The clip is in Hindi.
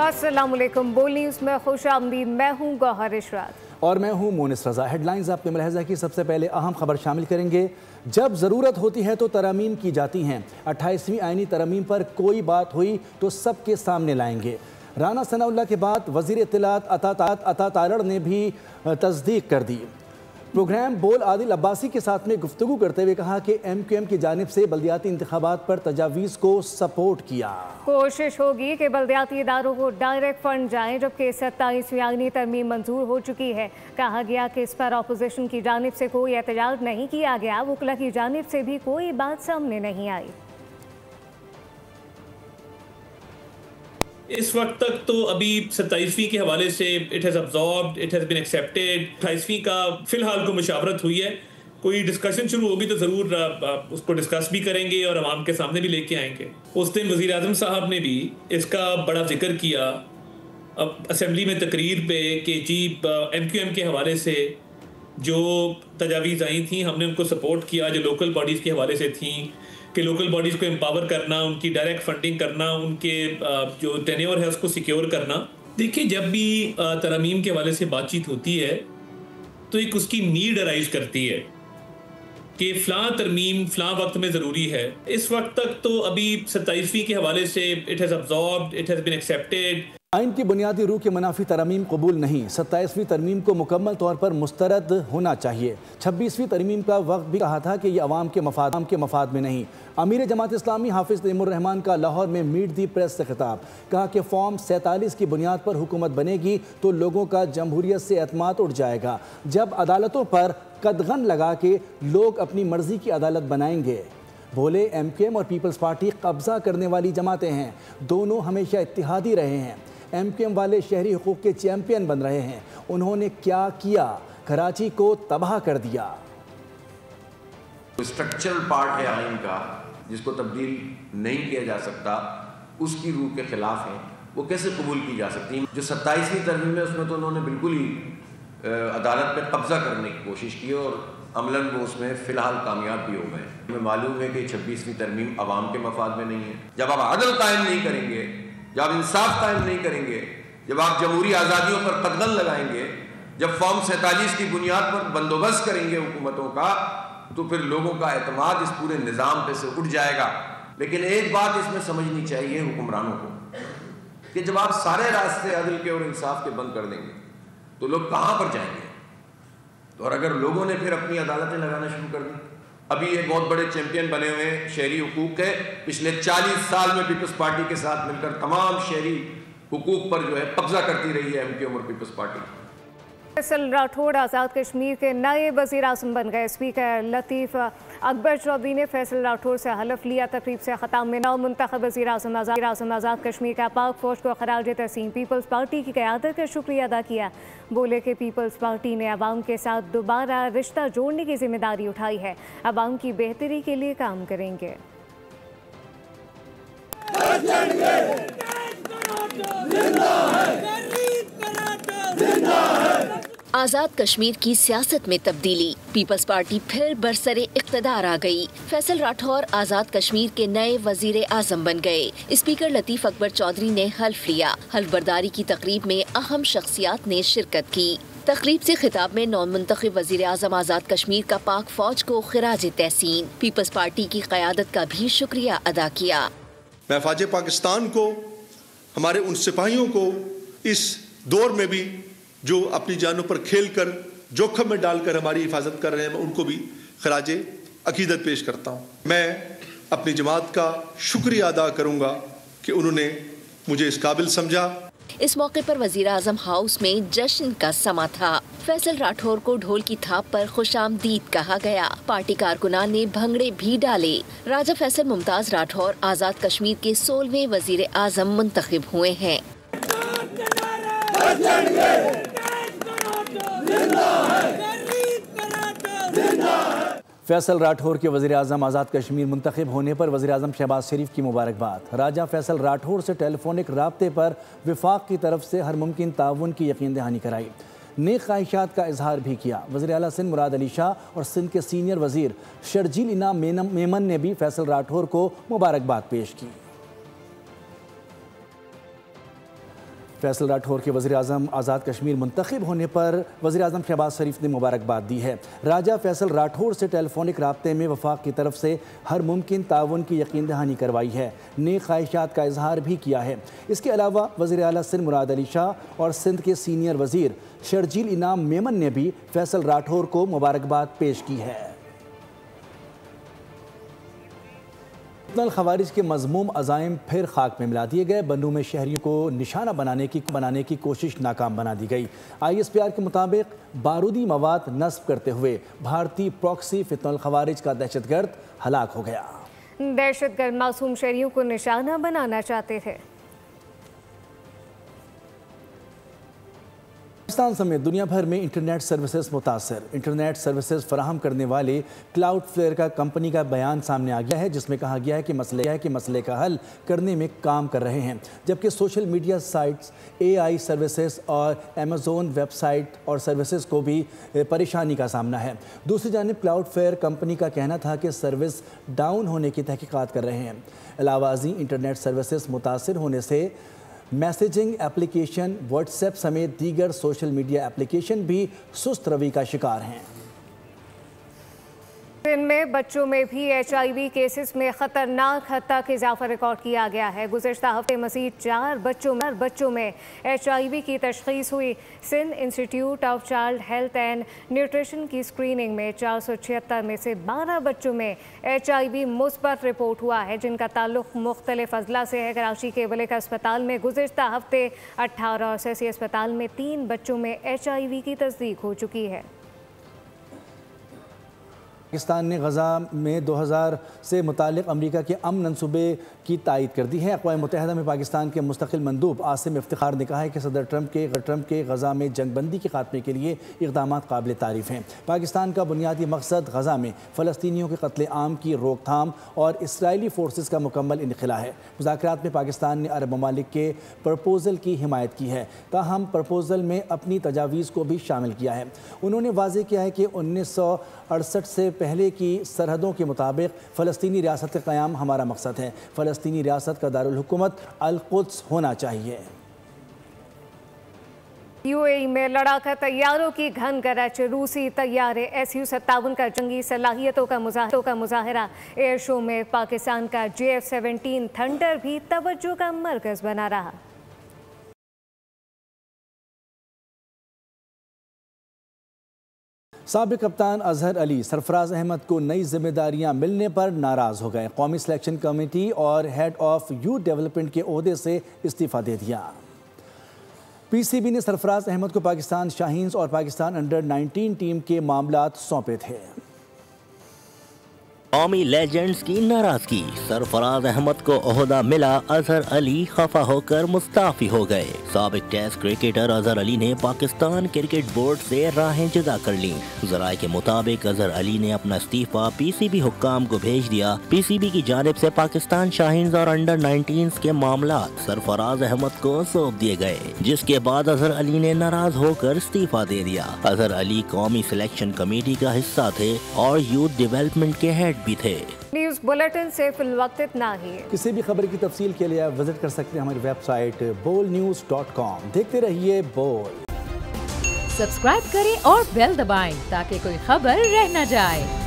अस्सलामुअलैकुम। बोल न्यूज़ में खुश आमदीद। मैं हूँ गौहर इशरात और मैं हूँ मोनिस रजा। हेडलाइंस आपके मुलाहिज़ा की सबसे पहले अहम खबर शामिल करेंगे। जब ज़रूरत होती है तो तरमीम की जाती हैं। 28वीं आईनी तरमीम पर कोई बात हुई तो सबके सामने लाएंगे। राना सनाउल्लाह के बाद वज़ीर इत्तलात अता तारड़ ने भी तस्दीक कर दी। प्रोग्राम बोल आदिल अब्बासी के साथ में गुफ्तगू करते हुए कहा कि MQM की जानिब से बल्दियाती इंतखाबात पर तजावीज़ को सपोर्ट किया। कोशिश होगी कि बल्दियाती इदारों को डायरेक्ट फंड जाएं, जबकि 27वीं आईनी तरमीम मंजूर हो चुकी है। कहा गया कि इस पर अपोजिशन की जानिब से कोई एहतजाज नहीं किया गया। वकला की जानिब से भी कोई बात सामने नहीं आई। इस वक्त तक तो अभी 27वीं के हवाले से it has absorbed, it has been accepted. 28वीं का फिलहाल को मुशावरत हुई है। कोई डिस्कशन शुरू होगी तो ज़रूर उसको डिस्कस भी करेंगे और आवाम के सामने भी लेके आएंगे। उस दिन वज़ीर आज़म साहब ने भी इसका बड़ा जिक्र किया असम्बली में तकरीर पे कि जी MQM के हवाले से जो तजावीज़ आई थी हमने उनको सपोर्ट किया, जो लोकल बॉडीज़ के हवाले से थी कि लोकल बॉडीज़ को एम्पावर करना, उनकी डायरेक्ट फंडिंग करना, उनके जो टेन्योर है उसको सिक्योर करना। देखिए, जब भी तरमीम के हवाले से बातचीत होती है तो एक उसकी नीड अराइज करती है कि फ़लाँ तरमीम फ़लाँ वक्त में ज़रूरी है। इस वक्त तक तो अभी 27वीं के हवाले से it has absorbed, it has been accepted. आइन की बुनियादी रूह के मुनाफी तरमीम कबूल नहीं। 27वीं तरमीम को मुकम्मल तौर पर मुस्तरद होना चाहिए। 26वीं तरमीम का वक्त भी कहा था कि यह अवाम के मफाद में नहीं। अमीर जमात इस्लामी हाफिज़ तैमूर रहमान का लाहौर में मीट दी प्रेस से खिताब। कहा कि फॉर्म 47 की बुनियाद पर हुकूमत बनेगी तो लोगों का जमहूरियत से एतमाद उठ जाएगा। जब अदालतों पर कदगन लगा के लोग अपनी मर्जी की अदालत बनाएंगे। बोले MQM और पीपल्स पार्टी कब्जा करने वाली जमातें हैं। दोनों हमेशा इत्तेहादी रहे हैं। MQM वाले शहरी हुकूक के चैंपियन बन रहे हैं। उन्होंने क्या किया? कराची को तबाह कर दिया। स्ट्रक्चरल पार्ट है आइन का जिसको तब्दील नहीं किया जा सकता, उसकी रूह के खिलाफ है, वो कैसे कबूल की जा सकती है? जो 27वीं तरमीम है उसमें तो उन्होंने बिल्कुल ही अदालत पर कब्जा करने की कोशिश की और अमलन वो उसमें फ़िलहाल कामयाब भी हो गए। हमें मालूम है कि 26वीं तरमीम अवाम के मफाद में नहीं है। जब आप अदल कायम नहीं करेंगे, जब आप इंसाफ कायम नहीं करेंगे, जब आप जमहूरी आज़ादियों पर कदगन लगाएंगे, जब फॉर्म 47 की बुनियाद पर बंदोबस्त करेंगे हुकूमतों का, तो फिर लोगों का एतमाद इस पूरे निज़ाम पे से उठ जाएगा। लेकिन एक बात इसमें समझनी चाहिए हुक्मरानों को कि जब आप सारे रास्ते अदल के और इंसाफ के बंद कर देंगे तो लोग कहाँ पर जाएंगे? तो और अगर लोगों ने फिर अपनी अदालतें लगाना शुरू कर दी, अभी एक बहुत बड़े चैंपियन बने हुए शहरी हुकूक है। पिछले 40 साल में पीपल्स पार्टी के साथ मिलकर तमाम शहरी हुकूक पर जो है कब्जा करती रही है MQM और पीपल्स पार्टी। फैसल राठौड़ आज़ाद कश्मीर के नए वज़ीर आज़म बन गए। स्पीकर लतीफ़ अकबर चौधरी ने फैसल राठौड़ से हलफ लिया। तकरीब से ख़ताम में नौ मुंतखब वज़ीर आज़म आज़ाद कश्मीर का पाक फ़ौज को खराज तहसीन पीपल्स पार्टी की क़यादत का शुक्रिया अदा किया। बोले कि पीपल्स पार्टी ने अवाम के साथ दोबारा रिश्ता जोड़ने की जिम्मेदारी उठाई है। अवाम की बेहतरी के लिए काम करेंगे। आज़ाद कश्मीर की सियासत में तब्दीली। पीपल्स पार्टी फिर बरसरे इक़्तिदार आ गई। फैसल राठौर आज़ाद कश्मीर के नए वज़ीर आज़म बन गए। स्पीकर लतीफ़ अकबर चौधरी ने हल्फ लिया। हल्फ बर्दारी की तकरीब में अहम शख्सियात ने शिरकत की। तकरीब से खिताब में नौ मुंतखब वज़ीर आज़म आज़ाद कश्मीर का पाक फ़ौज को खिराज तहसीन पीपल्स पार्टी की क़यादत का भी शुक्रिया अदा किया। मैं फ़ौज पाकिस्तान को, हमारे उन सिपाहियों को इस दौर में भी जो अपनी जानों पर खेल कर जोखिम में डालकर हमारी हिफाजत कर रहे हैं, मैं उनको भी खराजे अकीदत पेश करता हूँ। मैं अपनी जमात का शुक्रिया अदा करूँगा कि उन्होंने मुझे इस काबिल समझा। इस मौके पर वज़ीर आज़म हाउस में जश्न का समा था। फैसल राठौर को ढोल की थाप पर खुशामदीद कहा गया। पार्टी कारकुनान ने भंगड़े भी डाले। राजा फैसल मुमताज राठौर आज़ाद कश्मीर के 16वें वज़ीर आज़म मुंतखब हुए हैं। फैसल राठौर के वज़ीर आज़म आज़ाद कश्मीर मुंतखब होने पर वज़ीर आज़म शहबाज शरीफ की मुबारकबाद। राजा फैसल राठौर से टेलीफोनिक राब्ते पर विफाक की तरफ से हर मुमकिन ताउन की यकीन दहानी कराई। नेक ख्वाहिशात का इजहार भी किया। वज़ीर आला सिंध मुराद अली शाह और सिंध के सीनियर वज़ीर शर्जील इनाम मेमन ने भी फैसल राठौर को मुबारकबाद पेश की। फैसल राठौर के वज़ीर-ए-आज़म आज़ाद कश्मीर मुंतखब होने पर वज़ीर-ए-आज़म शहबाज शरीफ ने मुबारकबाद दी है। राजा फैसल राठौर से टेलीफोनिक राब्ते में वफाक की तरफ से हर मुमकिन ताउन की यकीन दहानी करवाई है, नेक ख्वाहिशात का इजहार भी किया है। इसके अलावा वज़ीर आला सिंध मुराद अली शाह और सिंध के सीनियर वज़ीर शर्जील इनाम मेमन ने भी फैसल राठौर को मुबारकबाद पेश की है। खवारिज के मज़मूम अज़ाइम फिर खाक में मिला दिए गए। बन्नू में शहरियों को निशाना बनाने की कोशिश नाकाम बना दी गई। ISPR के मुताबिक बारूदी मवाद नस्ब करते हुए भारतीय प्रॉक्सी फितनुल खवारिज का दहशतगर्द हलाक हो गया। दहशतगर्द मासूम शहरियों को निशाना बनाना चाहते थे। पाकिस्तान समेत दुनिया भर में इंटरनेट सर्विसेज मुतासर। इंटरनेट सर्विसेज फराहम करने वाले क्लाउडफ्लेयर का कंपनी का बयान सामने आ गया है, जिसमें कहा गया है कि मसले का हल करने में काम कर रहे हैं, जबकि social media sites, AI services और अमेज़न वेबसाइट और सर्विसेज को भी परेशानी का सामना है। दूसरी जानिब क्लाउडफ्लेयर कंपनी का कहना था कि सर्विस डाउन होने की तहकीकात कर रहे हैं। अलावाजी इंटरनेट सर्विसेज मुतासर होने से मैसेजिंग एप्लीकेशन, व्हाट्सएप समेत दीगर सोशल मीडिया एप्लीकेशन भी सुस्त रवि का शिकार हैं। इनमें बच्चों में भी HIV केसेस में खतरनाक हद तक इजाफा रिकॉर्ड किया गया है। गुज़श्ता हफ्ते मज़ीद 4 बच्चों में HIV की तशख़ीस हुई। Sindh institute of child health and nutrition की स्क्रीनिंग में 476 में से 12 बच्चों में HIV मुस्बत रिपोर्ट हुआ है, जिनका ताल्लुक़ मुख्तलिफ अज़ला से है। कराची के बलिक अस्पताल में गुज़श्ता हफ्ते 18 और सेसी अस्पताल में 3 बच्चों में HIV की तस्दीक हो चुकी है। पाकिस्तान ने गज़ा में 2000 से मुतालिक अमरीका के अमन मंसूबे की तायद कर दी है। अक़वाम मुत्तहिदा में पाकिस्तान के मुस्तक़िल मंदूब आसिम इफ्तिखार ने कहा है कि सदर ट्रंप के गज़ा में जंगबंदी के खात्मे के लिए इक़दाम काबिल तारीफ़ हैं। पाकिस्तान का बुनियादी मकसद गज़ा में फ़लस्तीनियों के कत्ले आम की रोकथाम और इसराइली फोर्सेस का मुकम्मल इनखला है। मुज़ाकरात में पाकिस्तान ने अरब ममालिक के प्रपोज़ल की हिमायत की है, ताहम प्रपोज़ल में अपनी तजावीज़ को भी शामिल किया है। उन्होंने वाज़ेह किया है कि 1968 से पहले की सरहदों के मुताबिक फ़लस्तीनी रियासत का क़याम हमारा मकसद है। फ़लस्तीनी रियासत का दारुल हुकूमत अल-कुद्स होना चाहिए। UAE में लड़ाका तैयारों की घन गरज। रूसी तैयारे Su-57 का जंगी सलाहियतों का मुजाहरा। एयर शो में पाकिस्तान का JF-17 थंडर भी तवज्जो का मरकज़ बना रहा। साबिक़ कप्तान अजहर अली सरफराज अहमद को नई जिम्मेदारियां मिलने पर नाराज़ हो गए। कौमी सिलेक्शन कमेटी और हेड ऑफ यूथ डेवलपमेंट के ओहदे से इस्तीफ़ा दे दिया। PCB ने सरफराज अहमद को पाकिस्तान शाहीन्स और पाकिस्तान अंडर 19 टीम के मामलात सौंपे थे। कौमी लेजेंड्स की नाराजगी, सरफराज अहमद को ओहदा मिला, अजहर अली खफा होकर मुस्ताफी हो गए। साबिक टेस्ट क्रिकेटर अजहर अली ने पाकिस्तान क्रिकेट बोर्ड से राहें जुदा कर ली। जराये के मुताबिक अजहर अली ने अपना इस्तीफा PCB हुक्काम को भेज दिया। PCB की जानिब से पाकिस्तान शाहीन्स और अंडर 19 के मामलात सरफराज अहमद को सौंप दिए गए, जिसके बाद अजहर अली ने नाराज होकर इस्तीफा दे दिया। अजहर अली कौमी सिलेक्शन कमेटी का हिस्सा थे और यूथ डेवलपमेंट के हेड भी थे। न्यूज़ बुलेटिन से फिलवक्त इतना ही। किसी भी खबर की तफसील के लिए आप विजिट कर सकते हैं हमारी वेबसाइट bolnews.com। देखते रहिए बोल। सब्सक्राइब करें और बेल दबाएं ताकि कोई खबर रह न जाए।